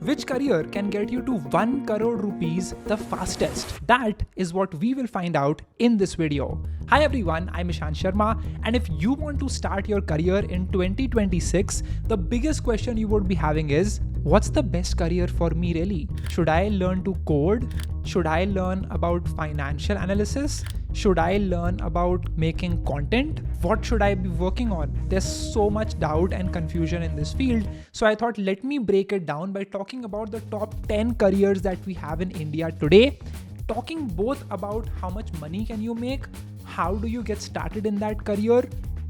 Which career can get you to 1 crore rupees the fastest? That is what we will find out in this video. Hi everyone, I'm Ishan Sharma, and if you want to start your career in 2026, the biggest question you would be having is, what's the best career for me really? Should I learn to code? Should I learn about financial analysis? Should I learn about making content? What should I be working on? There's so much doubt and confusion in this field. So I thought, let me break it down by talking about the top 10 careers that we have in India today. Talking both about how much money can you make, how do you get started in that career,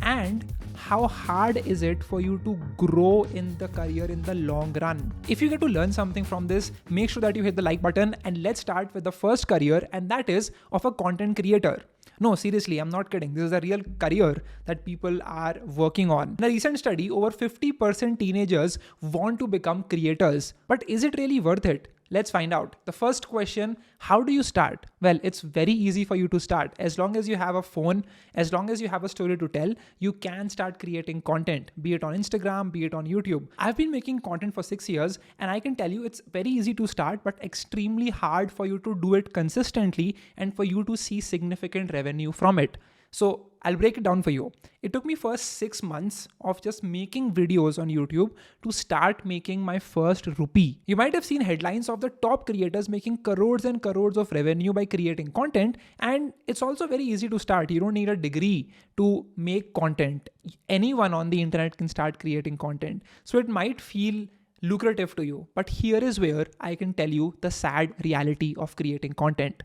and how hard is it for you to grow in the career in the long run. If you get to learn something from this, make sure that you hit the like button, and let's start with the first career, and that is of a content creator. No, seriously, I'm not kidding. This is a real career that people are working on. In a recent study, over 50% teenagers want to become creators. But is it really worth it? Let's find out. The first question, how do you start? Well, it's very easy for you to start. As long as you have a phone, as long as you have a story to tell, you can start creating content, be it on Instagram, be it on YouTube. I've been making content for 6 years, and I can tell you it's very easy to start, but extremely hard for you to do it consistently and for you to see significant revenue from it. So I'll break it down for you. It took me first 6 months of just making videos on YouTube to start making my first rupee. You might have seen headlines of the top creators making crores and crores of revenue by creating content. And it's also very easy to start. You don't need a degree to make content. Anyone on the internet can start creating content. So it might feel lucrative to you. But here is where I can tell you the sad reality of creating content.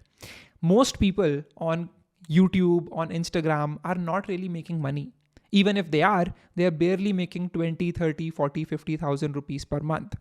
Most people on YouTube, on Instagram are not really making money. Even if they are barely making 20, 30, 40, 50,000 rupees per month.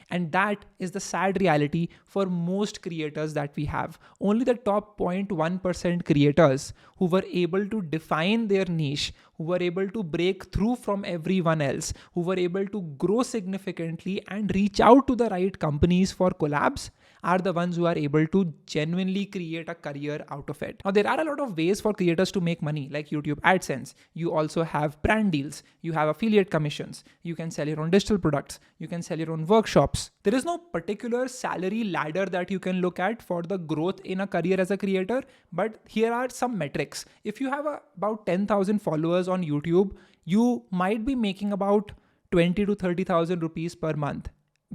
And that is the sad reality for most creators that we have. Only the top 0.1% creators who were able to define their niche, who were able to break through from everyone else, who were able to grow significantly and reach out to the right companies for collabs, are the ones who are able to genuinely create a career out of it. Now, there are a lot of ways for creators to make money, like YouTube AdSense. You also have brand deals. You have affiliate commissions. You can sell your own digital products. You can sell your own workshops. There is no particular salary ladder that you can look at for the growth in a career as a creator, but here are some metrics. If you have about 10,000 followers on YouTube, you might be making about 20 to 30,000 rupees per month.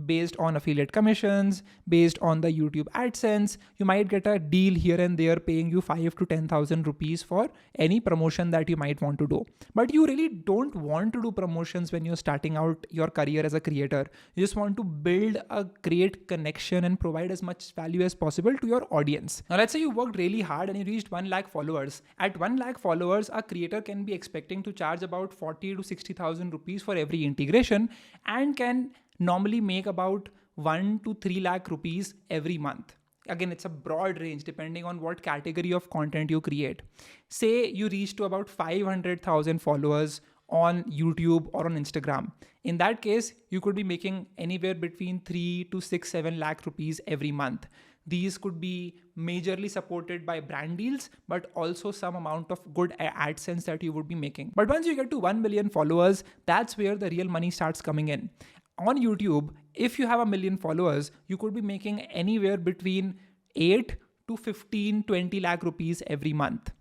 Based on affiliate commissions, based on the YouTube AdSense, you might get a deal here and there paying you 5 to 10,000 rupees for any promotion that you might want to do. But you really don't want to do promotions when you're starting out your career as a creator. You just want to build a great connection and provide as much value as possible to your audience. Now, let's say you worked really hard and you reached 1 lakh followers. At 1 lakh followers, a creator can be expecting to charge about 40 to 60,000 rupees for every integration and can normally make about 1 to 3 lakh rupees every month. Again, it's a broad range depending on what category of content you create. Say you reach to about 500,000 followers on YouTube or on Instagram. In that case, you could be making anywhere between 3 to 6, 7 lakh rupees every month. These could be majorly supported by brand deals, but also some amount of good AdSense that you would be making. But once you get to 1 million followers, that's where the real money starts coming in. On YouTube, if you have 1 million followers, you could be making anywhere between 8 to 15, 20 lakh rupees every month.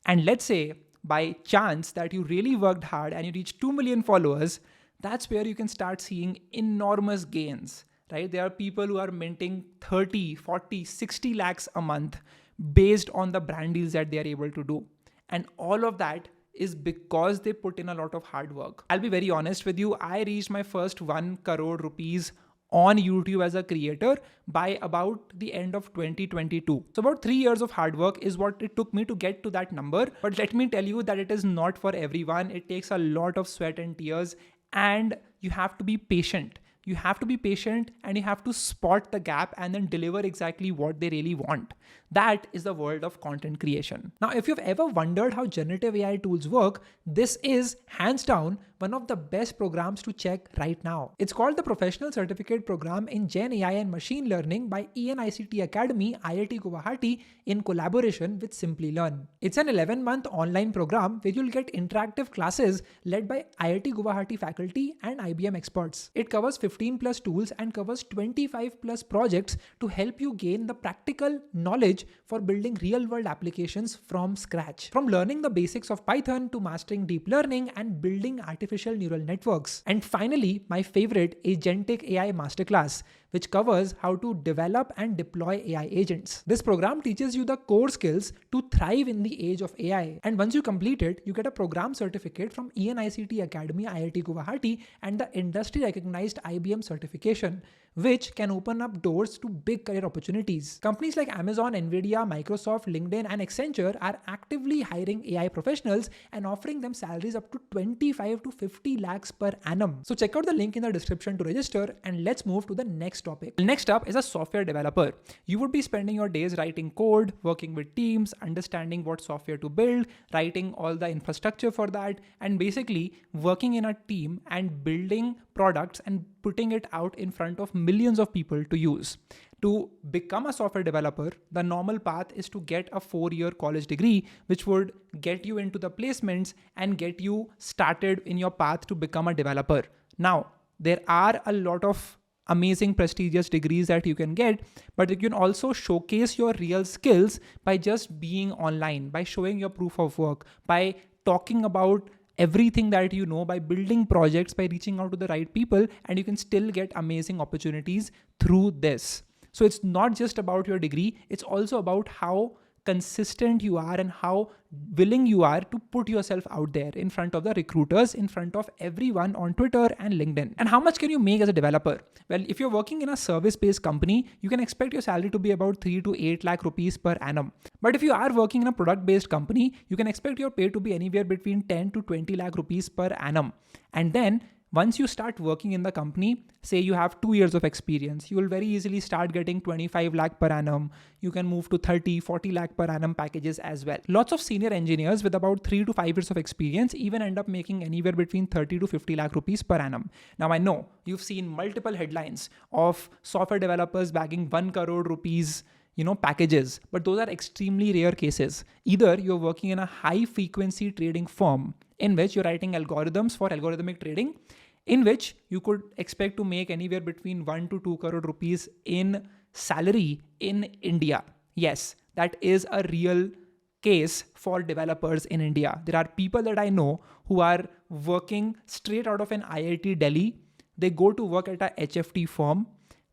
And let's say by chance that you really worked hard and you reach 2 million followers, that's where you can start seeing enormous gains, right? There are people who are minting 30, 40, 60 lakhs a month based on the brand deals that they are able to do. And all of that is because they put in a lot of hard work. I'll be very honest with you. I reached my first 1 crore rupees on YouTube as a creator by about the end of 2022. So about 3 years of hard work is what it took me to get to that number. But let me tell you that it is not for everyone. It takes a lot of sweat and tears, and you have to be patient. You have to be patient and you have to spot the gap and then deliver exactly what they really want. That is the world of content creation. Now, if you've ever wondered how generative AI tools work, this is hands down one of the best programs to check right now. It's called the Professional Certificate Program in Gen AI and Machine Learning by ENICT Academy, IIT Guwahati, in collaboration with Simply Learn. It's an 11-month online program where you'll get interactive classes led by IIT Guwahati faculty and IBM experts. It covers 15 plus tools and covers 25 plus projects to help you gain the practical knowledge for building real-world applications from scratch. From learning the basics of Python to mastering deep learning and building artificial neural networks. And finally, my favorite, Agentic AI Masterclass, which covers how to develop and deploy AI agents. This program teaches you the core skills to thrive in the age of AI. And once you complete it, you get a program certificate from ENICT Academy, IIT Guwahati, and the industry-recognized IBM certification, which can open up doors to big career opportunities. Companies like Amazon, Nvidia, Microsoft, LinkedIn, and Accenture are actively hiring AI professionals and offering them salaries up to 25 to 50 lakhs per annum. So check out the link in the description to register, and let's move to the next topic. Next up is a software developer. You would be spending your days writing code, working with teams, understanding what software to build, writing all the infrastructure for that, and basically working in a team and building products and putting it out in front of millions of people to use. To become a software developer, the normal path is to get a 4-year college degree, which would get you into the placements and get you started in your path to become a developer. Now, there are a lot of amazing prestigious degrees that you can get, but you can also showcase your real skills by just being online, by showing your proof of work, by talking about everything that you know, by building projects, by reaching out to the right people, and you can still get amazing opportunities through this. So it's not just about your degree, it's also about how consistent you are and how willing you are to put yourself out there in front of the recruiters, in front of everyone on Twitter and LinkedIn. And how much can you make as a developer? Well, if you're working in a service-based company, you can expect your salary to be about 3 to 8 lakh rupees per annum. But if you are working in a product-based company, you can expect your pay to be anywhere between 10 to 20 lakh rupees per annum. And then once you start working in the company, say you have 2 years of experience, you will very easily start getting 25 lakh per annum. You can move to 30, 40 lakh per annum packages as well. Lots of senior engineers with about 3 to 5 years of experience even end up making anywhere between 30 to 50 lakh rupees per annum. Now I know you've seen multiple headlines of software developers bagging 1 crore rupees packages, but those are extremely rare cases. Either you're working in a high frequency trading firm in which you're writing algorithms for algorithmic trading, in which you could expect to make anywhere between 1 to 2 crore rupees in salary in India. Yes, that is a real case for developers in India. There are people that I know who are working straight out of an IIT Delhi. They go to work at a HFT firm.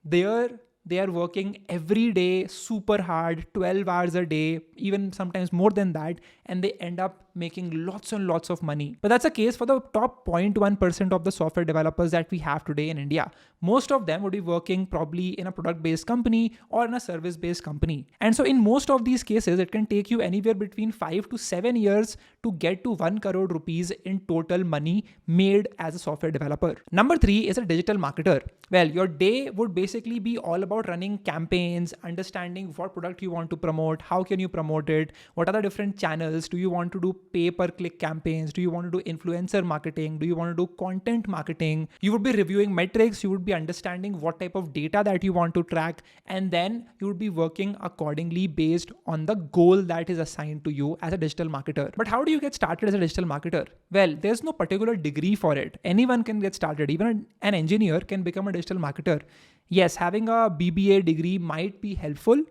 They are working every day, super hard, 12 hours a day, even sometimes more than that, and they end up making lots and lots of money. But that's a case for the top 0.1% of the software developers that we have today in India. Most of them would be working probably in a product-based company or in a service-based company. And so in most of these cases, it can take you anywhere between 5 to 7 years to get to 1 crore rupees in total money made as a software developer. Number 3 is a digital marketer. Well, your day would basically be all about running campaigns, understanding what product you want to promote, how can you promote it, what are the different channels, do you want to do pay-per-click campaigns, do you want to do influencer marketing, do you want to do content marketing. You would be reviewing metrics, you would be understanding what type of data that you want to track, and then you would be working accordingly based on the goal that is assigned to you as a digital marketer. But how do you get started as a digital marketer? Well, there's no particular degree for it. Anyone can get started. Even an engineer can become a digital marketer. Yes, having a BBA degree might be helpful,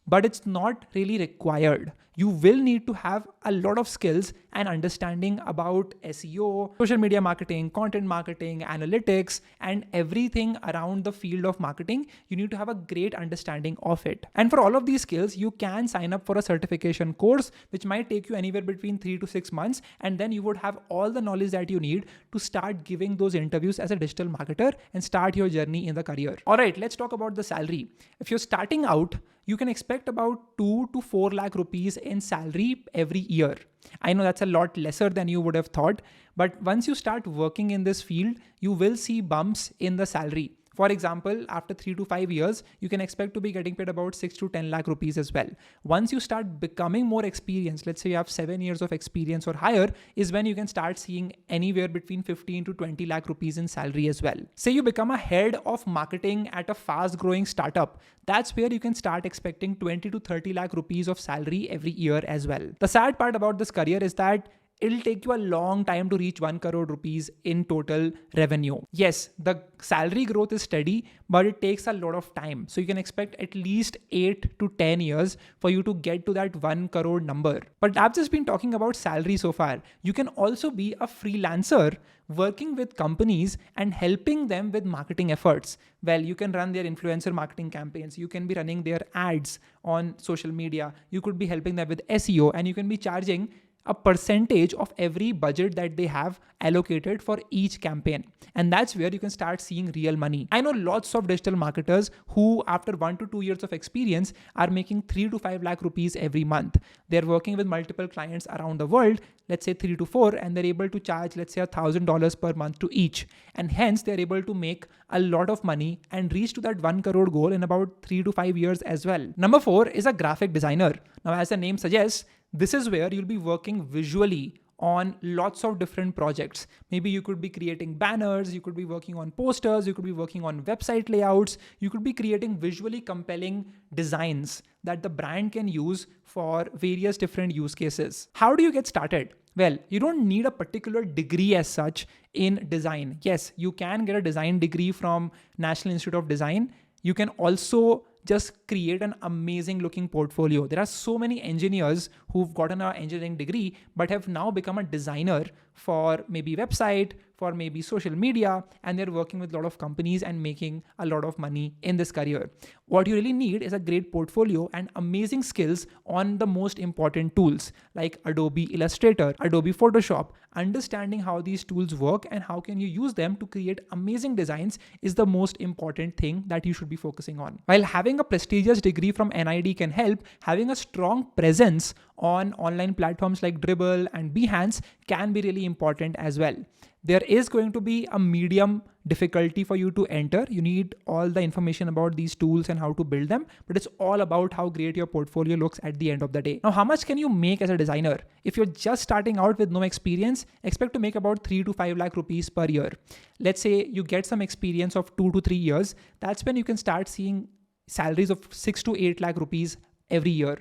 but it's not really required. You will need to have a lot of skills and understanding about SEO, social media marketing, content marketing, analytics, and everything around the field of marketing. You need to have a great understanding of it. And for all of these skills, you can sign up for a certification course, which might take you anywhere between 3 to 6 months. And then you would have all the knowledge that you need to start giving those interviews as a digital marketer and start your journey in the career. All right, let's talk about the salary. If you're starting out, you can expect about 2 to 4 lakh rupees in salary every year. I know that's a lot lesser than you would have thought, but once you start working in this field, you will see bumps in the salary. For example, after 3 to 5 years, you can expect to be getting paid about 6 to 10 lakh rupees as well. Once you start becoming more experienced, let's say you have 7 years of experience or higher, is when you can start seeing anywhere between 15 to 20 lakh rupees in salary as well. Say you become a head of marketing at a fast growing startup. That's where you can start expecting 20 to 30 lakh rupees of salary every year as well. The sad part about this career is that it'll take you a long time to reach 1 crore rupees in total revenue. Yes, the salary growth is steady, but it takes a lot of time. So you can expect at least 8 to 10 years for you to get to that 1 crore number. But I've just been talking about salary so far. You can also be a freelancer working with companies and helping them with marketing efforts. Well, you can run their influencer marketing campaigns. You can be running their ads on social media. You could be helping them with SEO, and you can be charging a percentage of every budget that they have allocated for each campaign. And that's where you can start seeing real money. I know lots of digital marketers who, after 1 to 2 years of experience, are making 3 to 5 lakh rupees every month. They're working with multiple clients around the world, let's say 3 to 4, and they're able to charge, let's say $1,000 per month to each. And hence they're able to make a lot of money and reach to that 1 crore goal in about 3 to 5 years as well. Number 4 is a graphic designer. Now, as the name suggests, this is where you'll be working visually on lots of different projects. Maybe you could be creating banners, you could be working on posters, you could be working on website layouts, you could be creating visually compelling designs that the brand can use for various different use cases. How do you get started? Well, you don't need a particular degree as such in design. Yes, you can get a design degree from National Institute of Design. You can also just create an amazing looking portfolio. There are so many engineers who've gotten an engineering degree, but have now become a designer for maybe website, for maybe social media, and they're working with a lot of companies and making a lot of money in this career. What you really need is a great portfolio and amazing skills on the most important tools like Adobe Illustrator, Adobe Photoshop. Understanding how these tools work and how can you use them to create amazing designs is the most important thing that you should be focusing on. While having a prestigious degree from NID can help, having a strong presence on online platforms like Dribbble and Behance can be really important as well. There is going to be a medium difficulty for you to enter. You need all the information about these tools and how to build them, but it's all about how great your portfolio looks at the end of the day. Now, how much can you make as a designer? If you're just starting out with no experience, expect to make about 3 to 5 lakh rupees per year. Let's say you get some experience of 2 to 3 years. That's when you can start seeing salaries of 6 to 8 lakh rupees every year.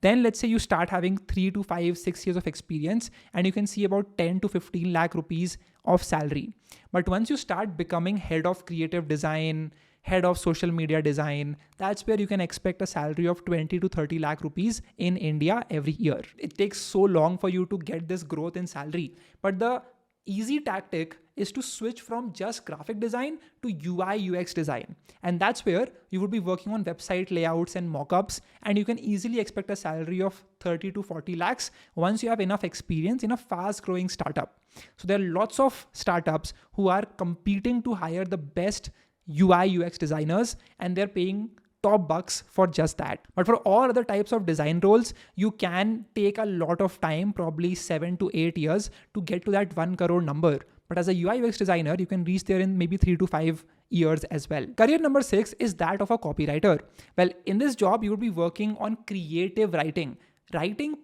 Then let's say you start having 3 to 5, 6 years of experience and you can see about 10 to 15 lakh rupees of salary. But once you start becoming head of creative design, head of social media design, that's where you can expect a salary of 20 to 30 lakh rupees in India every year. It takes so long for you to get this growth in salary. But the easy tactic is to switch from just graphic design to UI UX design. And that's where you would be working on website layouts and mockups, and you can easily expect a salary of 30 to 40 lakhs once you have enough experience in a fast growing startup. So there are lots of startups who are competing to hire the best UI UX designers, and they're paying top bucks for just that. But for all other types of design roles, you can take a lot of time, probably 7 to 8 years to get to that 1 crore number. But as a UI UX designer, you can reach there in maybe 3 to 5 years as well. Career number 6 is that of a copywriter. Well, in this job, you will be working on creative writing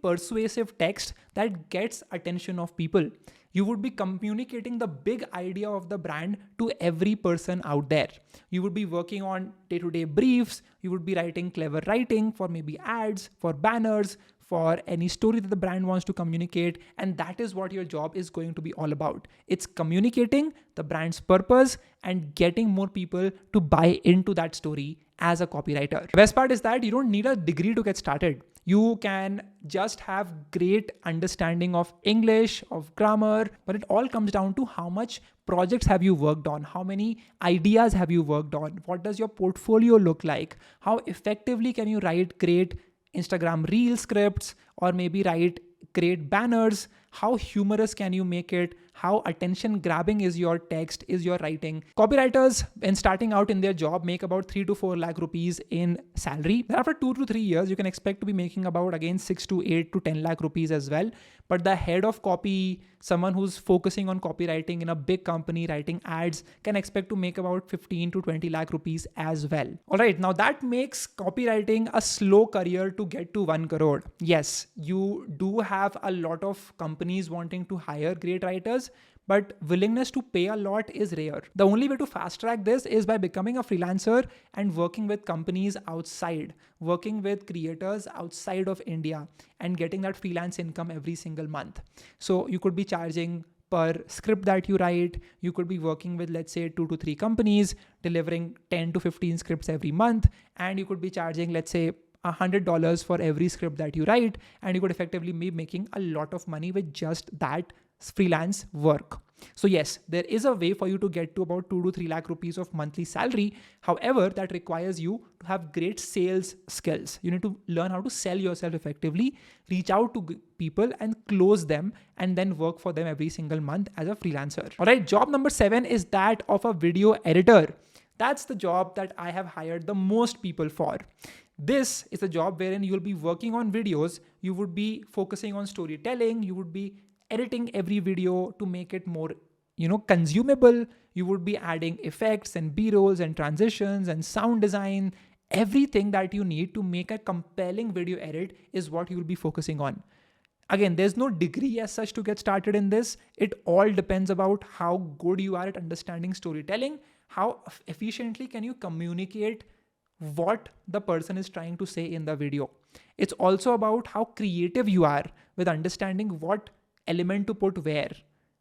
persuasive text that gets attention of people. You would be communicating the big idea of the brand to every person out there. You would be working on day-to-day briefs. You would be writing clever writing for maybe ads, for banners, for any story that the brand wants to communicate. And that is what your job is going to be all about. It's communicating the brand's purpose and getting more people to buy into that story as a copywriter. The best part is that you don't need a degree to get started. You can just have great understanding of English, of grammar, but it all comes down to how much projects have you worked on, how many ideas have you worked on, what does your portfolio look like, how effectively can you write great Instagram reel scripts or maybe write great banners, how humorous can you make it, how attention grabbing is your text, is your writing. Copywriters, when starting out in their job, make about 3 to 4 lakh rupees in salary. Then after 2 to 3 years, you can expect to be making about again 6 to 8 to 10 lakh rupees as well. But the head of copy, someone who's focusing on copywriting in a big company writing ads, can expect to make about 15 to 20 lakh rupees as well. All right, now that makes copywriting a slow career to get to 1 crore. Yes, you do have a lot of companies wanting to hire great writers, but willingness to pay a lot is rare. The only way to fast track this is by becoming a freelancer and working with companies outside, working with creators outside of India and getting that freelance income every single month. So you could be charging per script that you write. You could be working with, let's say, 2 to 3 companies, delivering 10 to 15 scripts every month. And you could be charging, let's say, $100 for every script that you write. And you could effectively be making a lot of money with just that freelance work. So yes, there is a way for you to get to about 2 to 3 lakh rupees of monthly salary. However, that requires you to have great sales skills. You need to learn how to sell yourself effectively, reach out to people and close them, and then work for them every single month as a freelancer. All right, job number 7 is that of a video editor. That's the job that I have hired the most people for. This is a job wherein you'll be working on videos. You would be focusing on storytelling. You would be editing every video to make it more, consumable. You would be adding effects and B-rolls and transitions and sound design. Everything that you need to make a compelling video edit is what you will be focusing on. Again, there's no degree as such to get started in this. It all depends about how good you are at understanding storytelling, how efficiently can you communicate what the person is trying to say in the video. It's also about how creative you are with understanding what element to put where,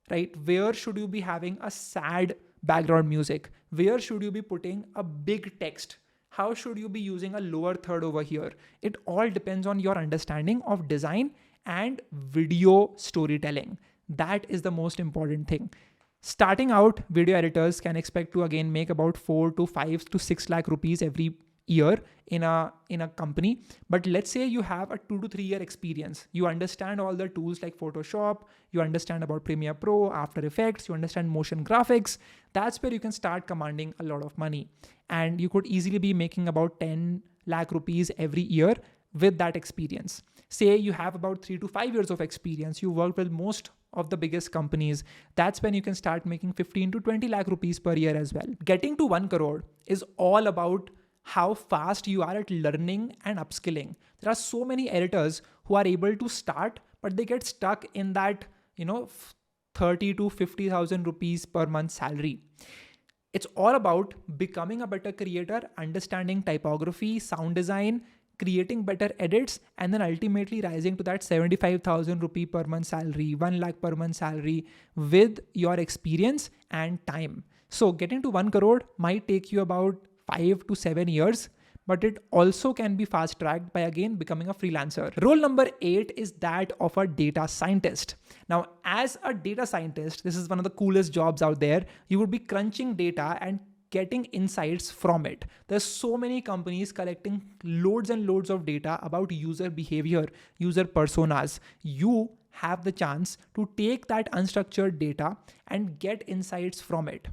right? Where should you be having a sad background music? Where should you be putting a big text? How should you be using a lower third over here? It all depends on your understanding of design and video storytelling. That is the most important thing. Starting out, video editors can expect to again make about 4 to 5 to 6 lakh rupees every year in a company. But let's say you have a 2 to 3 year experience. You understand all the tools like Photoshop, you understand about Premiere Pro, After Effects, you understand motion graphics. That's where you can start commanding a lot of money. And you could easily be making about 10 lakh rupees every year with that experience. Say you have about 3 to 5 years of experience. You work with most of the biggest companies. That's when you can start making 15 to 20 lakh rupees per year as well. Getting to 1 crore is all about how fast you are at learning and upskilling. There are so many editors who are able to start, but they get stuck in that, 30 to 50,000 rupees per month salary. It's all about becoming a better creator, understanding typography, sound design, creating better edits, and then ultimately rising to that 75,000 rupee per month salary, 1 lakh per month salary with your experience and time. So getting to 1 crore might take you about 5 to 7 years, but it also can be fast tracked by again becoming a freelancer. Role number 8 is that of a data scientist. Now, as a data scientist, this is one of the coolest jobs out there. You would be crunching data and getting insights from it. There's so many companies collecting loads and loads of data about user behavior, user personas. You have the chance to take that unstructured data and get insights from it.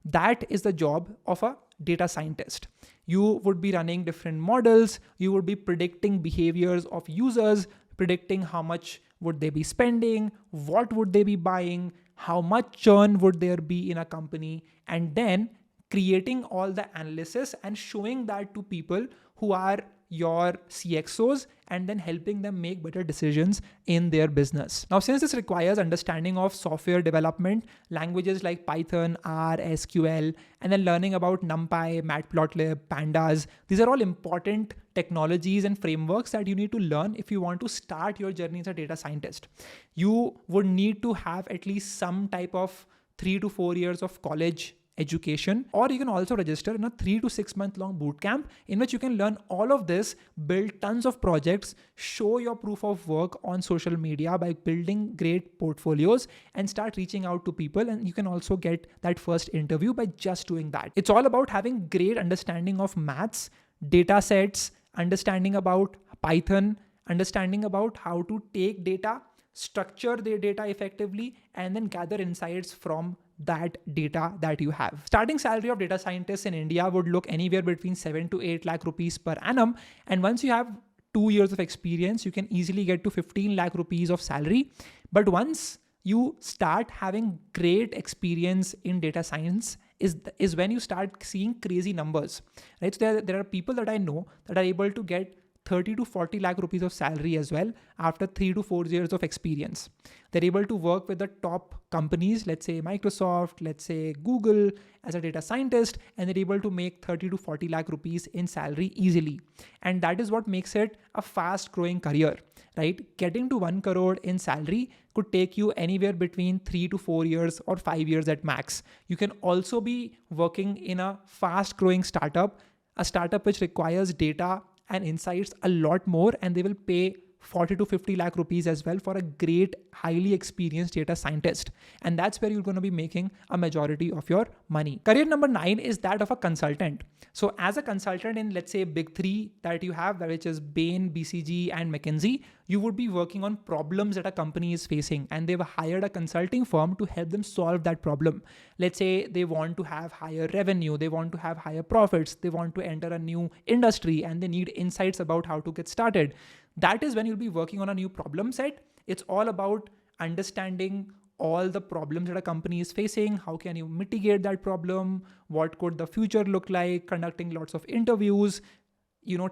That is the job of a data scientist. You would be running different models. You would be predicting behaviors of users, predicting how much would they be spending, what would they be buying, how much churn would there be in a company, and then creating all the analysis and showing that to people who are your CXOs and then helping them make better decisions in their business. Now, since this requires understanding of software development, languages like Python, R, SQL, and then learning about NumPy, Matplotlib, Pandas, these are all important technologies and frameworks that you need to learn if you want to start your journey as a data scientist. You would need to have at least some type of 3 to 4 years of college education, or you can also register in a 3 to 6 month long bootcamp in which you can learn all of this, build tons of projects, show your proof of work on social media by building great portfolios and start reaching out to people. And you can also get that first interview by just doing that. It's all about having great understanding of maths, data sets, understanding about Python, understanding about how to take data, structure their data effectively, and then gather insights from that data that you have. Starting salary of data scientists in India would look anywhere between 7 to 8 lakh rupees per annum. And once you have 2 years of experience, you can easily get to 15 lakh rupees of salary. But once you start having great experience in data science is when you start seeing crazy numbers, right? So there are people that I know that are able to get 30 to 40 lakh rupees of salary as well after 3 to 4 years of experience. They're able to work with the top companies, let's say Microsoft, let's say Google, as a data scientist, and they're able to make 30 to 40 lakh rupees in salary easily. And that is what makes it a fast growing career, right? Getting to 1 crore in salary could take you anywhere between 3 to 4 years or 5 years at max. You can also be working in a fast growing startup, a startup which requires data and insights a lot more, and they will pay 40 to 50 lakh rupees as well for a great, highly experienced data scientist. And that's where you're going to be making a majority of your money. Career number 9 is that of a consultant. So as a consultant in, let's say, big 3 that you have, which is Bain, BCG, and McKinsey, you would be working on problems that a company is facing, and they've hired a consulting firm to help them solve that problem. Let's say they want to have higher revenue, they want to have higher profits, they want to enter a new industry, and they need insights about how to get started. That is when you'll be working on a new problem set. It's all about understanding all the problems that a company is facing. How can you mitigate that problem? What could the future look like? Conducting lots of interviews,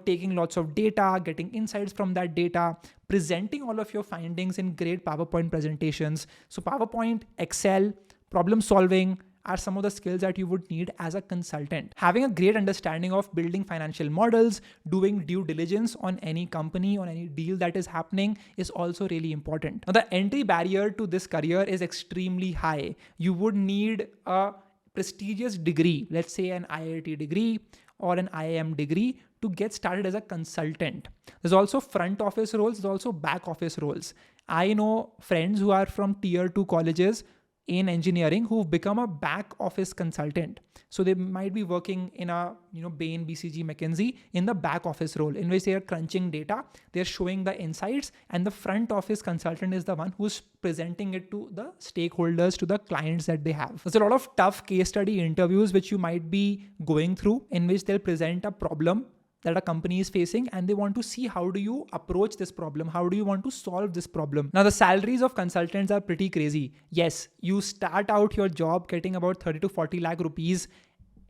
taking lots of data, getting insights from that data, presenting all of your findings in great PowerPoint presentations. So PowerPoint, Excel, problem solving are some of the skills that you would need as a consultant. Having a great understanding of building financial models, doing due diligence on any company, on any deal that is happening is also really important. Now, the entry barrier to this career is extremely high. You would need a prestigious degree, let's say an IIT degree or an IIM degree, to get started as a consultant. There's also front office roles, there's also back office roles. I know friends who are from tier 2 colleges in engineering who've become a back office consultant. So they might be working in a, Bain, BCG, McKinsey in the back office role in which they are crunching data, they're showing the insights, and the front office consultant is the one who's presenting it to the stakeholders, to the clients that they have. There's a lot of tough case study interviews which you might be going through in which they'll present a problem that a company is facing, and they want to see how do you approach this problem? How do you want to solve this problem? Now, the salaries of consultants are pretty crazy. Yes, you start out your job getting about 30 to 40 lakh rupees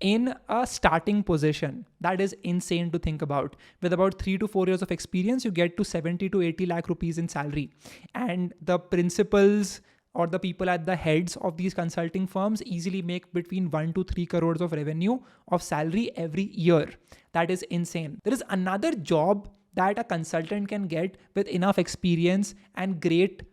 in a starting position. That is insane to think about. With about 3 to 4 years of experience, you get to 70 to 80 lakh rupees in salary. And the principals or the people at the heads of these consulting firms easily make between 1 to 3 crores of revenue of salary every year. That is insane. There is another job that a consultant can get with enough experience and great,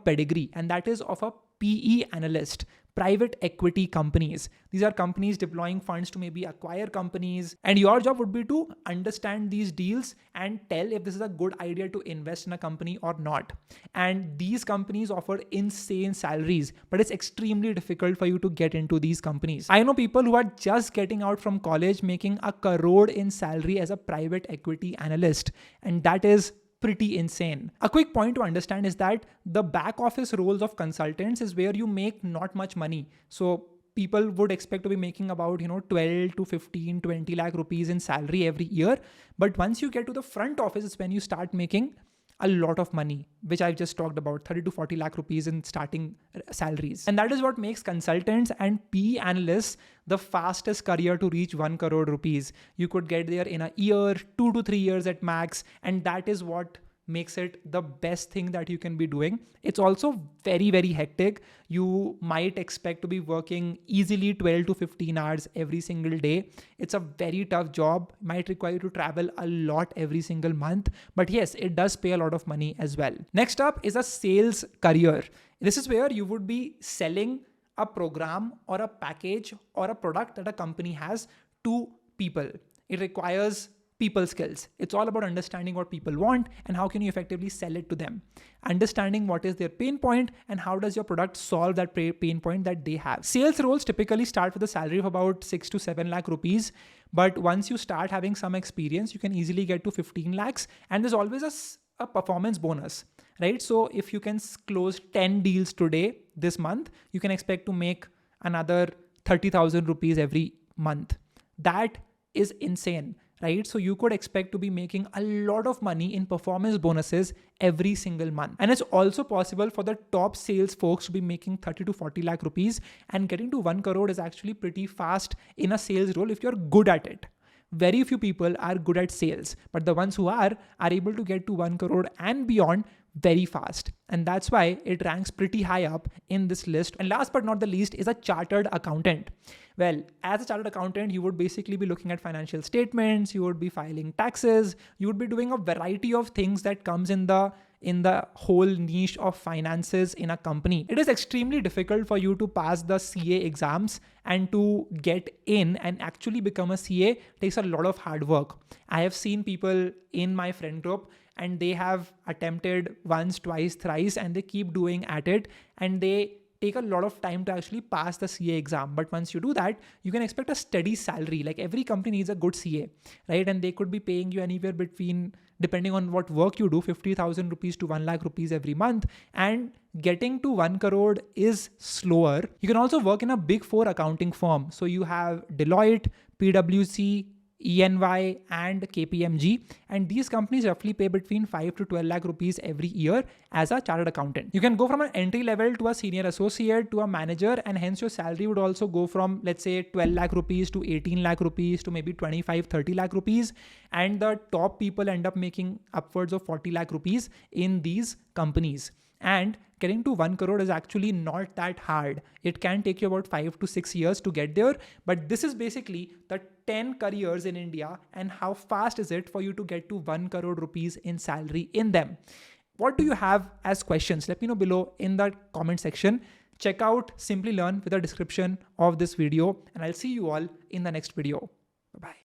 pedigree, and that is of a PE analyst. Private equity companies. These are companies deploying funds to maybe acquire companies. And your job would be to understand these deals and tell if this is a good idea to invest in a company or not. And these companies offer insane salaries, but it's extremely difficult for you to get into these companies. I know people who are just getting out from college making 1 crore in salary as a private equity analyst. And that is pretty insane. A quick point to understand is that the back office roles of consultants is where you make not much money. So people would expect to be making about 12 to 15, 20 lakh rupees in salary every year. But once you get to the front office, it's when you start making a lot of money, which I've just talked about, 30 to 40 lakh rupees in starting salaries. And that is what makes consultants and PE analysts the fastest career to reach 1 crore rupees. You could get there in a year, 2 to 3 years at max. And that is what makes it the best thing that you can be doing. It's also very, very hectic. You might expect to be working easily 12 to 15 hours every single day. It's a very tough job, might require you to travel a lot every single month. But yes, it does pay a lot of money as well. Next up is a sales career. This is where you would be selling a program or a package or a product that a company has to people. It requires people skills. It's all about understanding what people want and how can you effectively sell it to them. Understanding what is their pain point and how does your product solve that pain point that they have. Sales roles typically start with a salary of about 6 to 7 lakh rupees. But once you start having some experience, you can easily get to 15 lakhs. And there's always a performance bonus, right? So if you can close 10 deals today, this month, you can expect to make another 30,000 rupees every month. That is insane, right? So you could expect to be making a lot of money in performance bonuses every single month. And it's also possible for the top sales folks to be making 30 to 40 lakh rupees, and getting to 1 crore is actually pretty fast in a sales role if you're good at it. Very few people are good at sales, but the ones who are able to get to 1 crore and beyond very fast. And that's why it ranks pretty high up in this list. And last but not the least is a chartered accountant. Well, as a chartered accountant, you would basically be looking at financial statements, you would be filing taxes, you would be doing a variety of things that comes in the whole niche of finances in a company. It is extremely difficult for you to pass the CA exams, and to get in and actually become a CA takes a lot of hard work. I have seen people in my friend group, and they have attempted once, twice, thrice, and they keep doing at it, and they take a lot of time to actually pass the CA exam. But once you do that, you can expect a steady salary. Like every company needs a good CA, right? And they could be paying you anywhere between, depending on what work you do, 50,000 rupees to 1 lakh rupees every month. And getting to 1 crore is slower. You can also work in a big 4 accounting firm. So you have Deloitte, PwC, EY and KPMG, and these companies roughly pay between 5 to 12 lakh rupees every year as a chartered accountant. You can go from an entry level to a senior associate to a manager, and hence your salary would also go from, let's say, 12 lakh rupees to 18 lakh rupees to maybe 25, 30 lakh rupees. And the top people end up making upwards of 40 lakh rupees in these companies. And getting to 1 crore is actually not that hard. It can take you about 5 to 6 years to get there. But this is basically the 10 careers in India, and how fast is it for you to get to 1 crore rupees in salary in them. What do you have as questions? Let me know below in the comment section. Check out Simply Learn with the description of this video, and I'll see you all in the next video. Bye-bye.